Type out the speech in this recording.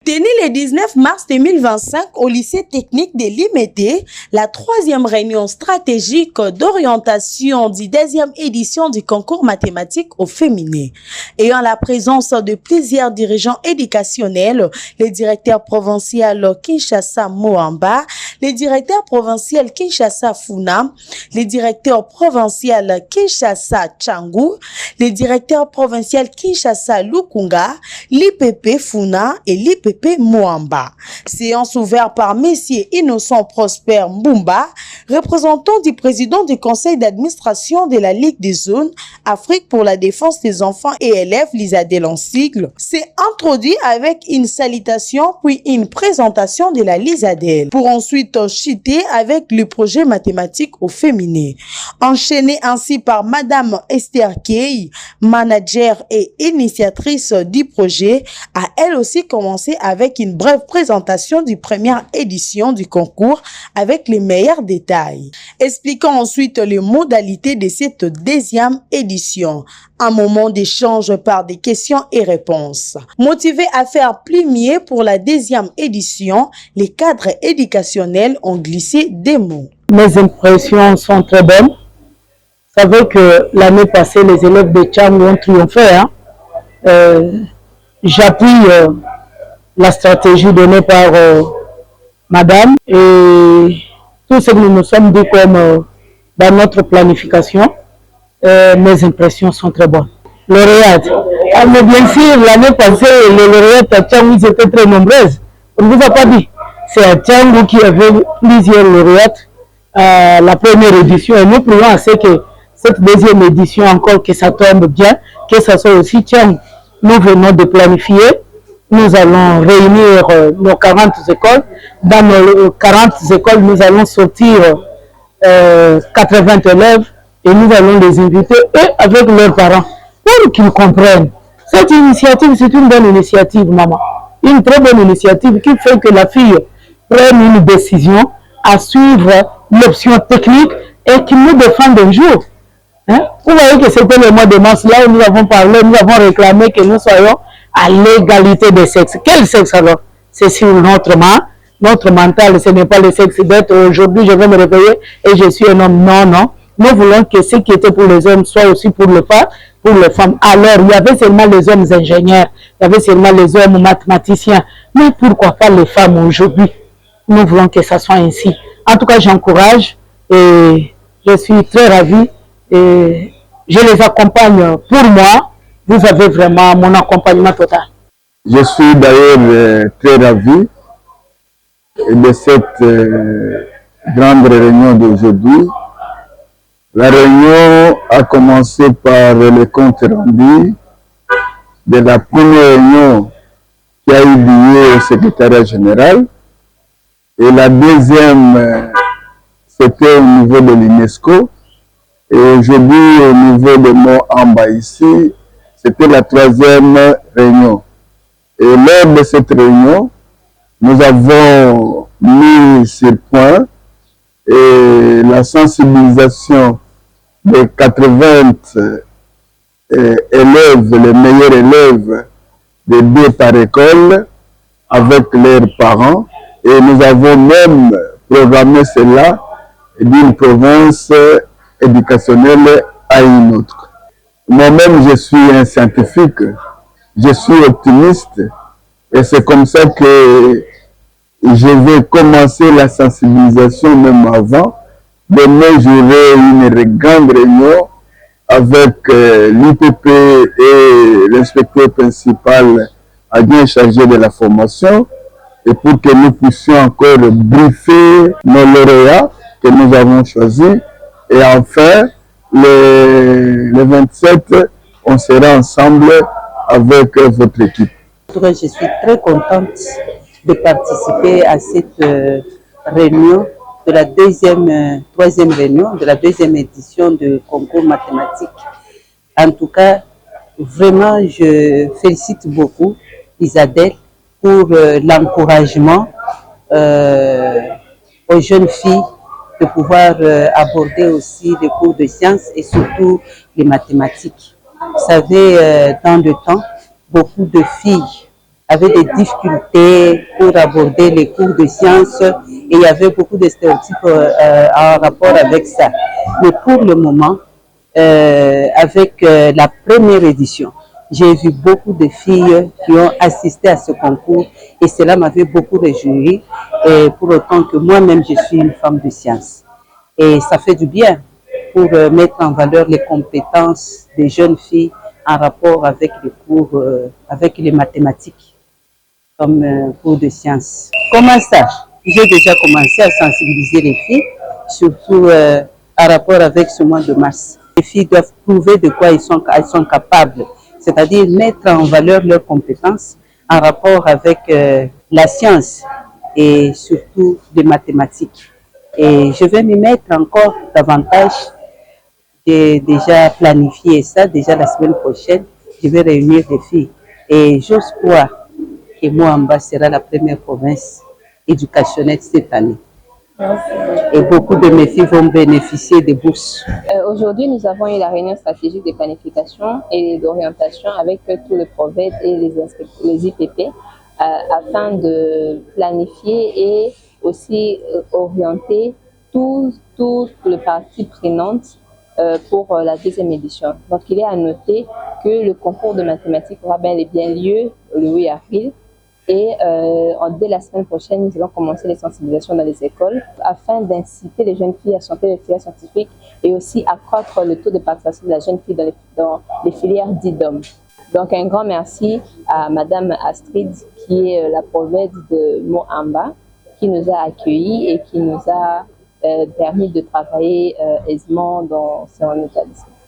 Tenue le 19 mars 2025 au lycée technique de Limete, la 3e réunion stratégique d'orientation du 2e édition du concours mathématique au féminin. Ayant la présence de plusieurs dirigeants éducationnels, le directeur provincial Kinshasa Moamba, le directeur provincial Kinshasa Funa, le directeur provincial Kinshasa Changu, le directeur provincial Kinshasa Lukunga, l'IPP Funa et l'IPP Moamba. Séance ouverte par Messieurs Innocent Prosper Mbumba, représentant du président du conseil d'administration de la Ligue des zones Afrique pour la défense des enfants et élèves, l'ISADEL en sigle, s'est introduit avec une salutation puis une présentation de la l'ISADEL pour ensuite chuter avec le projet mathématique au féminin. Enchaîné ainsi par Madame Esther Key, manager et initiatrice du projet, a elle aussi commencé avec une brève présentation du première édition du concours avec les meilleurs détails, expliquant ensuite les modalités de cette 2e édition. Un moment d'échange par des questions et réponses. Motivés à faire plus mieux pour la 2e édition, les cadres éducationnels ont glissé des mots. Mes impressions sont très bonnes. Vous savez que l'année passée, les élèves de Tchang ont triomphé. J'appuie la stratégie donnée par Madame et tout ce que nous nous sommes dit comme dans notre planification. Mes impressions sont très bonnes. Lauréate. Mais bien sûr, l'année passée, les lauréates à Tchang, ils étaient très nombreuses. On ne vous a pas dit. C'est à Tchang qui avait plusieurs lauréates à la première édition. Et nous prions à ce que cette 2e édition, encore que ça tombe bien, que ça soit aussi Tchang. Nous venons de planifier. Nous allons réunir nos 40 écoles. Dans nos 40 écoles, nous allons sortir 80 élèves. Et nous allons les inviter, eux, avec leurs parents, pour qu'ils comprennent. Cette initiative, c'est une bonne initiative, maman. Une très bonne initiative qui fait que la fille prenne une décision à suivre l'option technique et qu'il nous défende un jour. Vous voyez que c'était le mois de mars, là où nous avons parlé, nous avons réclamé que nous soyons à l'égalité des sexes. Quel sexe alors? C'est sur notre mental, ce n'est pas le sexe d'être aujourd'hui, je vais me réveiller et je suis un homme. Non, non. Nous voulons que ce qui était pour les hommes soit aussi pour les femmes. Alors, il y avait seulement les hommes ingénieurs, il y avait seulement les hommes mathématiciens. Mais pourquoi pas les femmes aujourd'hui? Nous voulons que ça soit ainsi. En tout cas, j'encourage et je suis très ravie et je les accompagne pour moi. Vous avez vraiment mon accompagnement total. Je suis d'ailleurs très ravi de cette grande réunion d'aujourd'hui. La réunion a commencé par le compte rendu de la première réunion qui a eu lieu au secrétariat général. Et la deuxième, c'était au niveau de l'UNESCO. Et aujourd'hui, au niveau de Moamba ici, c'était la 3e réunion. Et lors de cette réunion, nous avons mis sur point et la sensibilisation des 80 élèves, les meilleurs élèves de 2 par école avec leurs parents. Et nous avons même programmé cela d'une province éducationnelle à une autre. Moi-même, je suis un scientifique, je suis optimiste et c'est comme ça que je vais commencer la sensibilisation même avant. Demain, j'aurai une grande réunion avec l'IPP et l'inspecteur principal adjoint chargé de la formation et pour que nous puissions encore briefer nos lauréats que nous avons choisis. Et enfin, le 27, on sera ensemble avec votre équipe. En tout cas, je suis très contente de participer à cette réunion de la 3e réunion de la 2e édition du concours mathématique. En tout cas, vraiment, je félicite beaucoup Isabelle pour l'encouragement aux jeunes filles de pouvoir aborder aussi les cours de sciences et surtout les mathématiques. Vous savez, dans le temps, beaucoup de filles avaient des difficultés pour aborder les cours de sciences et il y avait beaucoup de stéréotypes en rapport avec ça. Mais pour le moment, avec la première édition, j'ai vu beaucoup de filles qui ont assisté à ce concours et cela m'avait beaucoup réjoui, et pour autant que moi-même je suis une femme de science. Et ça fait du bien pour mettre en valeur les compétences des jeunes filles en rapport avec les cours, avec les mathématiques, comme cours de sciences. Comment ça? J'ai déjà commencé à sensibiliser les filles, surtout en rapport avec ce mois de mars. Les filles doivent prouver de quoi elles sont capables, c'est-à-dire mettre en valeur leurs compétences en rapport avec la science et surtout les mathématiques. Et je vais m'y mettre encore davantage. J'ai déjà planifié ça, déjà la semaine prochaine, je vais réunir les filles. Et j'ose croire que Moamba sera la première province éducationnelle cette année. Et beaucoup de mes filles vont bénéficier des bourses. Aujourd'hui, nous avons eu la réunion stratégique de planification et d'orientation avec tous les PROVED et les IPP afin de planifier et aussi orienter toutes les parties prenantes pour la deuxième édition. Donc, il est à noter que le concours de mathématiques aura bel et bien lieu le 8 avril. Et dès la semaine prochaine, nous allons commencer les sensibilisations dans les écoles afin d'inciter les jeunes filles à chanter les filières scientifiques et aussi accroître le taux de participation de la jeune fille dans les filières d'IDOM. Donc un grand merci à Madame Astrid qui est la prophète de Moamba qui nous a accueillis et qui nous a permis de travailler aisément dans son établissement.